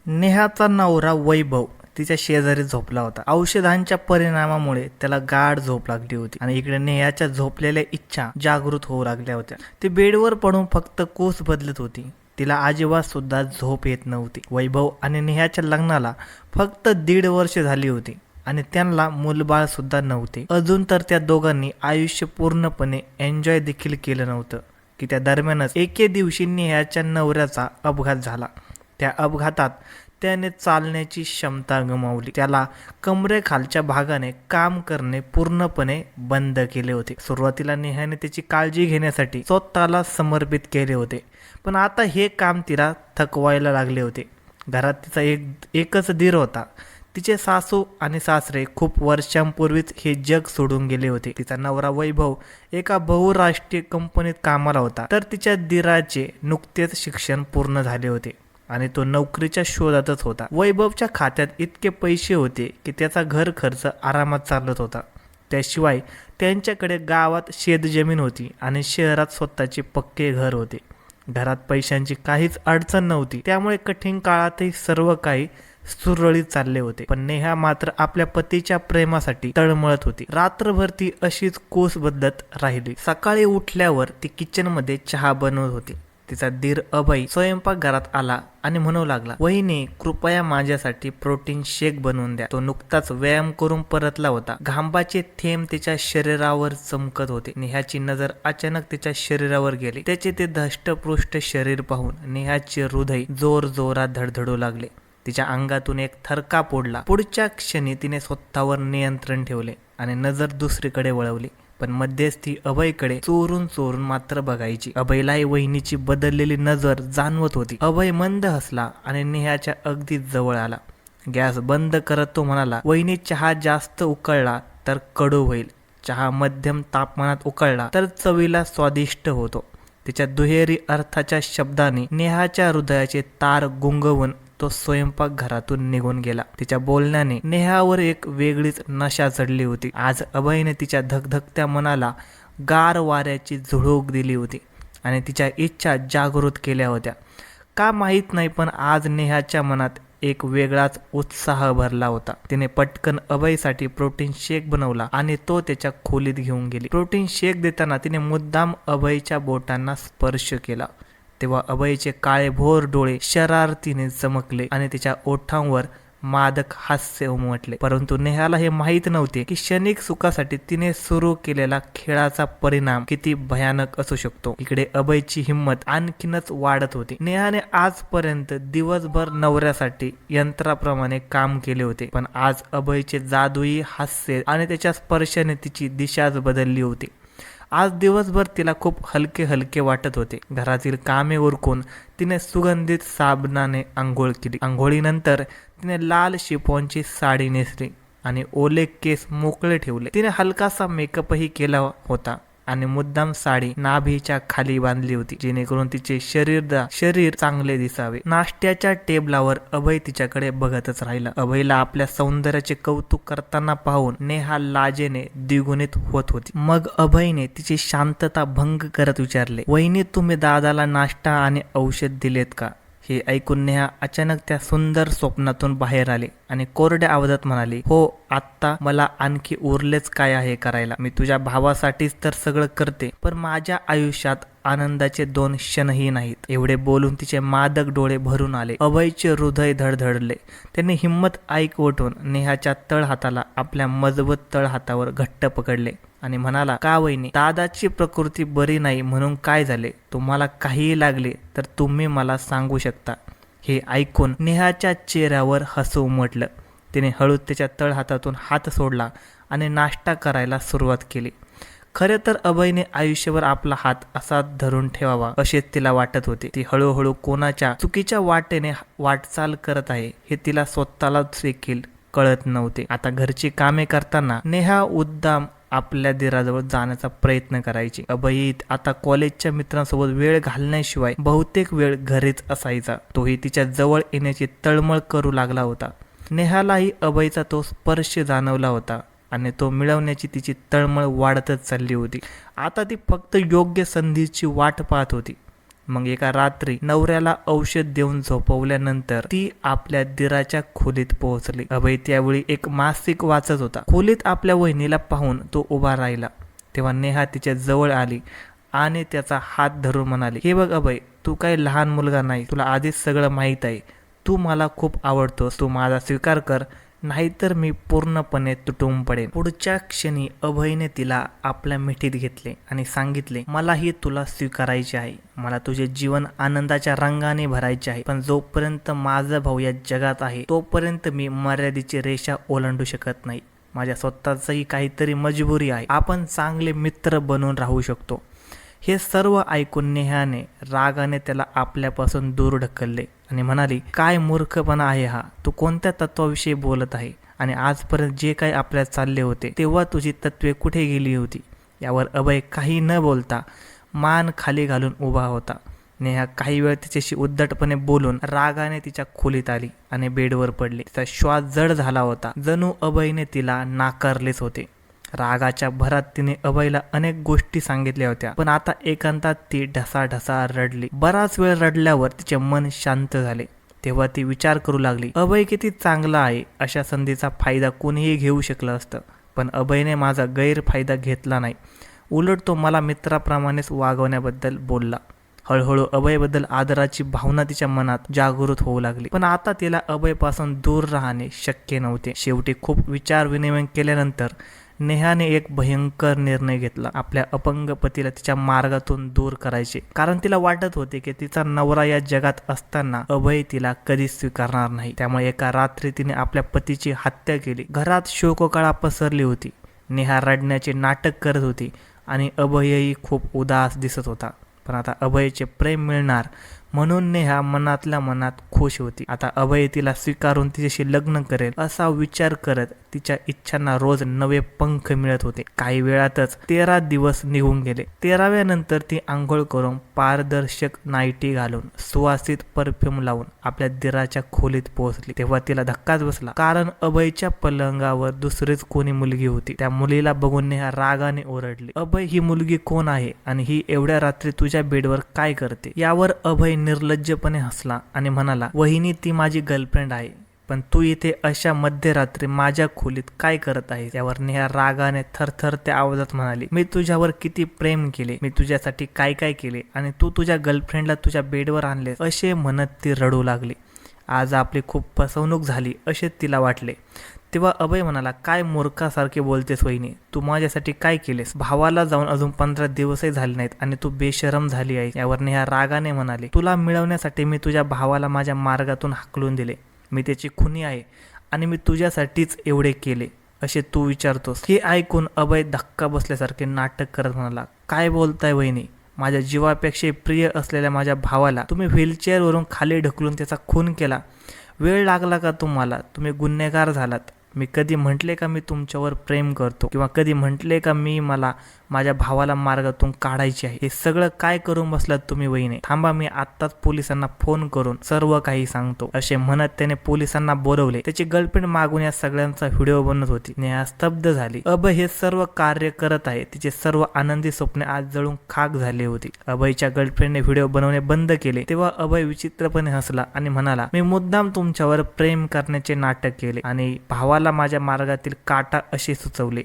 नेहाचा नवरा वैभव तिच्या शेजारी झोपला होता. औषधांच्या परिणामामुळे त्याला गाढ झोप लागली होती आणि इकडे नेहाच्या झोपलेल्या इच्छा जागृत होऊ लागल्या होत्या. ती बेडवर पडून फक्त कोस बदलत होती. तिला अजिबात सुद्धा झोप येत नव्हती. वैभव आणि नेहाच्या लग्नाला फक्त 1.5 वर्ष झाली होती आणि त्यांना मूलबाळ सुद्धा नव्हते. अजून तर त्या दोघांनी आयुष्य पूर्णपणे एन्जॉय देखील केलं नव्हतं की त्या दरम्यानच एके दिवशी नेहाच्या नवऱ्याचा अपघात झाला. त्या अपघातात त्याने चालण्याची क्षमता गमावली. त्याला कमरेखालच्या भागाने काम करणे पूर्णपणे बंद केले होते. सुरुवातीला नेहाने त्याची काळजी घेण्यासाठी स्वतःला समर्पित केले होते, पण आता हे काम तिला थकवायला लागले होते. घरात तिचा एकच दीर होता. तिचे सासू आणि सासरे खूप वर्षांपूर्वीच हे जग सोडून गेले होते. तिचा नवरा वैभव एका बहुराष्ट्रीय कंपनीत कामाला होता, तर तिच्या दीराचे नुकतेच शिक्षण पूर्ण झाले होते आणि तो नोकरीच्या शोधातच होता. वैभवच्या खात्यात इतके पैसे होते की त्याचा घर खर्च आरामात चालत होता. त्याशिवाय त्यांच्याकडे गावात शेतजमीन होती आणि शहरात स्वतःचे पक्के घर होते. घरात पैशांची काहीच अडचण नव्हती, त्यामुळे कठीण काळातही सर्व काही सुरळीत चालले होते. पण नेहा मात्र आपल्या पतीच्या प्रेमासाठी तळमळत होती. रात्रभर ती अशीच कोस बदलत राहिली. सकाळी उठल्यावर ती किचनमध्ये चहा बनवत होती. तिचा दीर अभय स्वयंपाकघरात आला आणि म्हणू लागला, वहिनी कृपया माझ्यासाठी प्रोटीन शेक बनवून द्या. तो नुकताच व्यायाम करून परतला होता. घामाचे थेंब तिच्या शरीरावर चमकत होते. नेहाची नजर अचानक तिच्या शरीरावर गेली. त्याचे ते धष्टपुष्ट शरीर पाहून नेहाचे हृदय जोरात धडधडू लागले. तिच्या अंगातून एक थरकाप उडला. पुढच्या क्षणी तिने स्वतःवर नियंत्रण ठेवले आणि नजर दुसरीकडे वळवली. पण मध्येच ती अभयकडे चोरून मात्र बघायची. अभयलाही वहिनीची बदललेली नजर जाणवत होती. अभय मंद हसला आणि नेहाच्या अगदी जवळ आला. गॅस बंद करत तो म्हणाला, वहिनी चहा जास्त उकळला तर कडू होईल, चहा मध्यम तापमानात उकळला तर चवीला स्वादिष्ट होतो. तिच्या दुहेरी अर्थाच्या शब्दांनी नेहाच्या हृदयाचे तार गुंगवून तो स्वयंपाक घरातून निघून गेला. तिच्या बोलण्याने नेहावर एक वेगळीच नशा चढली होती. आज अभयने तिच्या धकधकत्या मनाला गार वाऱ्याची झुळूक दिली होती आणि तिच्या इच्छा जागृत केल्या होत्या. का माहीत नाही, पण आज नेहाच्या मनात एक वेगळाच उत्साह भरला होता. तिने पटकन अभयसाठी प्रोटीन शेक बनवला आणि तो त्याच्या खोलीत घेऊन गेली. प्रोटीन शेक देताना तिने मुद्दाम अभयच्या बोटांना स्पर्श केला. तेव्हा अभयचे काळेभोर डोळे शरारतीने चमकले आणि तिच्या ओठांवर मादक हास्य उमटले. परंतु नेहाला हे माहीत नव्हते की क्षणिक सुखासाठी तिने सुरू केलेला खेळाचा परिणाम किती भयानक असू शकतो. इकडे अभयची हिंमत आणखीनच वाढत होती. नेहाने आजपर्यंत दिवसभर नवऱ्यासाठी यंत्राप्रमाणे काम केले होते, पण आज अभयचे जादुई हास्य आणि त्याच्या स्पर्शाने तिची दिशाच बदलली होती. आज दिवसभर तिला खूप हलके वाटत होते. घरातील कामे उरकून तिने सुगंधित साबणाने आंघोळ केली. आंघोळीनंतर तिने लाल शिफॉनची साडी नेसली आणि ओले केस मोकळे ठेवले. तिने हलकासा मेकअपही केला होता आणि मुद्दाम साडी नाभीच्या खाली बांधली होती, जेणेकरून तिचे शरीर चांगले दिसावे. नाश्त्याच्या टेबलावर अभय तिच्याकडे बघतच राहिला. अभयला आपल्या सौंदर्याचे कौतुक करताना पाहून नेहा लाजेने द्विगुणित होत होती. मग अभयने तिची शांतता भंग करत विचारले, वहिनी तुम्ही दादाला नाश्ता आणि औषध दिलेत का? हे ऐकून नेहा अचानक त्या सुंदर स्वप्नातून बाहेर आली आणि कोरड्या आवाजात म्हणाली, हो, आत्ता मला आणखी उरलेच काय आहे करायला. मी तुझ्या भावासाठीच तर सगळं करते, पण माझ्या आयुष्यात आनंदाचे 2 क्षणही नाहीत. एवढे बोलून तिचे मादक डोळे भरून आले. अभयचे हृदय धडधडले. त्याने हिंमत ऐकवटून नेहाच्या तळहाताला आपल्या मजबूत तळहातावर घट्ट पकडले आणि म्हणाला, का वहिनी, दादाची प्रकृती बरी नाही म्हणून काय झाले? तुम्हाला काहीही लागले तर तुम्ही मला सांगू शकता. हे ऐकून नेहाच्या चेहऱ्यावर हसू उमटलं. तिने हळूच त्याच्या तळहातातून हात सोडला आणि नाश्ता करायला सुरुवात केली. खरे तर अभयने आयुष्यभर आपला हात असा धरून ठेवावा असे तिला वाटत होते. ती हळूहळू कोणाच्या चुकीच्या वाटेने वाटचाल करत आहे हे तिला स्वतःला देखील कळत नव्हते. आता घरची कामे करताना नेहा उद्दाम आपल्या दिराजवळ जाण्याचा प्रयत्न करायची. अभय आता कॉलेजच्या मित्रांसोबत वेळ घालण्याशिवाय बहुतेक वेळ घरीच असायचा. तोही तिच्या जवळ येण्याची तळमळ करू लागला होता. नेहालाही अभयचा तो स्पर्श जाणवला होता आणि तो मिळवण्याची तिची तळमळ वाढतच चालली होती. आता ती फक्त योग्य संधीची वाट पाहत होती. मग एका रात्री नवऱ्याला औषध देऊन झोपवल्यानंतर ती आपल्या दिराच्या खोलीत पोहोचली. अभय त्यावेळी एक मासिक वाचत होता. खोलीत आपल्या वहिनीला पाहून तो उभा राहिला. तेव्हा नेहा तिच्या जवळ आली आणि त्याचा हात धरून म्हणाली, हे बघ अभय, तू काही लहान मुलगा नाही, तुला आधीच सगळं माहीत आहे. तू मला खूप आवडतोस, तू माझा स्वीकार कर, नाहीतर मी पूर्णपणे तुटून पडेन. पुढच्या क्षणी अभयने तिला आपल्या मिठीत घेतले आणि सांगितले, मलाही तुला स्वीकारायचे आहे. मला तुझे जीवन आनंदाच्या रंगाने भरायचे आहे. पण जोपर्यंत माझा भाऊ या जगात आहे तोपर्यंत मी मर्यादेची रेषा ओलांडू शकत नाही. माझ्या स्वतःचंही काहीतरी मजबुरी आहे. आपण चांगले मित्र बनून राहू शकतो. हे सर्व ऐकून नेहाने रागाने त्याला आपल्यापासून दूर ढकलले आणि म्हणाली, काय मूर्खपणा आहे हा, तू कोणत्या तत्वाविषयी बोलत आहे? आणि आजपर्यंत जे काही आपल्याला चालले होते तेव्हा तुझी तत्वे कुठे गेली होती? यावर अभय काही न बोलता मान खाली घालून उभा होता. नेहा काही वेळ तिच्याशी उद्धटपणे बोलून रागाने तिच्या खोलीत आली आणि बेडवर पडली. तिचा श्वास जड झाला होता, जणू अभयने तिला नाकारलेच होते. रागाच्या भरात तिने अभयला अनेक गोष्टी सांगितल्या होत्या, पण आता एकांतात ती ढसाढसा रडली. बराच वेळ रडल्यावर तिचे मन शांत झाले. तेव्हा ती विचार करू लागली, अभय किती चांगला आहे. अशा संधीचा फायदा कोणीही घेऊ शकलं असतं, पण अभयने माझा गैरफायदा घेतला नाही. उलट तो मला मित्राप्रमाणेच वागवण्याबद्दल बोलला. हळूहळू अभयबद्दल आदराची भावना तिच्या मनात जागृत होऊ लागली. पण आता तिला अभयपासून दूर राहणे शक्य नव्हते. शेवटी खूप विचार विनिमय केल्यानंतर नेहाने एक भयंकर निर्णय घेतला. आपल्या अपंग पतीला तिच्या मार्गातून दूर करायचे, कारण तिला वाटत होते की तिचा नवरा या जगात असताना अभय तिला कधीच स्वीकारणार नाही. त्यामुळे एका रात्री तिने आपल्या पतीची हत्या केली. घरात शोककळा पसरली होती. नेहा रडण्याचे नाटक करत होती आणि अभयही खूप उदास दिसत होता. पण आता अभयचे प्रेम मिळणार म्हणून नेहा मनातल्या मनात खुश होती. आता अभय तिला स्वीकारून तिच्याशी लग्न करेल असा विचार करत तिच्या इच्छांना रोज नवे पंख मिळत होते. काही वेळातच 13 दिवस निघून गेले. 13व्या नंतर ती आंघोळ करून पारदर्शक नाईटी घालून सुवासित परफ्यूम लावून आपल्या दिराच्या खोलीत पोहोचली. तेव्हा तिला धक्काच बसला, कारण अभयच्या पलंगावर दुसरीच कोणी मुलगी होती. त्या मुलीला बघून नेहा रागाने ओरडली, अभय, ही मुलगी कोण आहे आणि ही एवढ्या रात्री तुझ्या बेडवर काय करते? यावर अभय निर्लज्जपणे हसला आणि म्हणाला, वहिनी, ती माझी गर्लफ्रेंड आहे, पण तू इथे अशा मध्यरात्री माझ्या खोलीत काय करत आहे? त्यावर नेहा रागाने थरथरत्या आवाजात म्हणाली, मी तुझ्यावर किती प्रेम केले, मी तुझ्यासाठी काय काय केले आणि तू तुझ्या गर्लफ्रेंडला तुझ्या बेडवर आणले. असे म्हणत ती रडू लागली. आज आपली खूप फसवणूक झाली असे तिला वाटले. तेव्हा अभय म्हणाला, काय मूर्खासारखे बोलतेस वहिनी, तू माझ्यासाठी काय केलेस? भावाला जाऊन अजून 15 दिवसही झाले नाहीत आणि तू बेशरम झाली आहे. यावर नेहा रागाने म्हणाली, तुला मिळवण्यासाठी मी तुझ्या भावाला माझ्या मार्गातून हाकलून दिले. मी त्याची खुनी आहे आणि मी तुझ्यासाठीच एवढे केले असे तू विचारतोस? हे ऐकून अभय धक्का बसल्यासारखे नाटक करत म्हणाला, काय बोलताय वहिनी? माझ्या जीवापेक्षा प्रिय असलेल्या माझ्या भावाला तुम्ही व्हीलचेअरवरून खाली ढकलून त्याचा खून केला. वेळ लागला का तुम्हाला? तुम्ही गुन्हेगार झालात. मी कधी म्हटले का मी तुमच्यावर प्रेम करतो, किंवा कधी म्हटले का मला माझ्या भावाला मार्गातून काढायचे आहे? हे सगळं काय करून बसलात तुम्ही वहिनी? थांबा, मी आत्ताच पोलिसांना फोन करून सर्व काही सांगतो. असे म्हणत त्याने पोलिसांना बोलवले. त्याची गर्लफ्रेंड मागून या सगळ्यांचा व्हिडिओ बनत होती. नेहा स्तब्ध झाली. अभय हे सर्व कार्य करत आहे. तिचे सर्व आनंदी स्वप्ने आज जळून खाक झाली होती. अभयच्या गर्लफ्रेंडने व्हिडिओ बनवणे बंद केले. तेव्हा अभय विचित्रपणे हसला आणि म्हणाला, मी मुद्दाम तुमच्यावर प्रेम करण्याचे नाटक केले आणि भावाला माझ्या मार्गातील काटा असे सुचवले,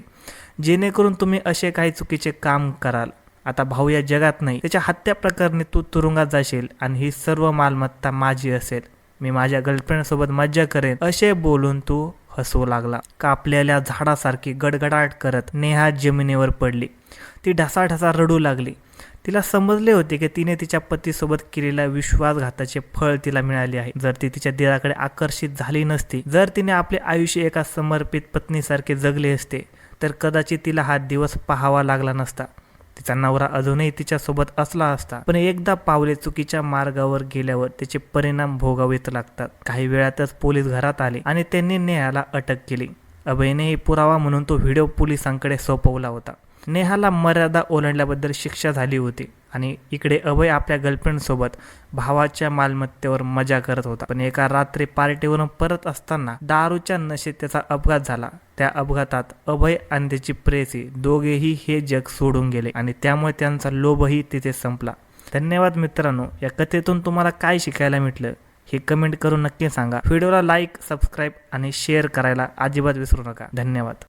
जेणेकरून तुम्ही असे काही चुकीचे काम कराल. आता भाऊ या जगात नाही, त्याच्या हत्या प्रकरणी तू तुरुंगात जाशील आणि ही सर्व मालमत्ता माझी असेल. मी माझ्या गर्लफ्रेंड सोबत मज्जा करेन असे बोलून तू हसू लागला. कापलेल्या झाडासारखी गडगडाट करत नेहा जमिनीवर पडली. ती ढसाढसा रडू लागली. तिला समजले होते की तिने तिच्या पतीसोबत केलेल्या विश्वासघाताचे फळ तिला मिळाले आहे. जर ती तिच्या दिराकडे आकर्षित झाली नसती, जर तिने आपले आयुष्य एका समर्पित पत्नीसारखे जगले असते, तर कदाचित तिला हा दिवस पाहावा लागला नसता. तिचा नवरा अजूनही तिच्यासोबत असला असता. पण एकदा पावले चुकीच्या मार्गावर गेल्यावर त्याचे परिणाम भोगावेच लागतात. काही वेळातच पोलीस घरात आले आणि त्यांनी नेहाला अटक केली. अभयनेही पुरावा म्हणून तो व्हिडिओ पोलिसांकडे सोपवला होता. नेहाला मर्यादा ओलांडल्याबद्दल शिक्षा झाली होती आणि इकडे अभय आपल्या गर्लफ्रेंडसोबत भावाच्या मालमत्तेवर मजा करत होता. पण एका रात्री पार्टीवरून परत असताना दारूच्या नशेत त्याचा अपघात झाला. त्या अपघातात अभय आणि त्याची प्रेयसी दोघेही हे जग सोडून गेले आणि त्यामुळे त्यांचा लोभही तिथे संपला. धन्यवाद मित्रांनो. या कथेतून तुम्हाला काय शिकायला मिळालं हे कमेंट करून नक्की सांगा. व्हिडिओला लाईक, सबस्क्राईब आणि शेअर करायला अजिबात विसरू नका. धन्यवाद.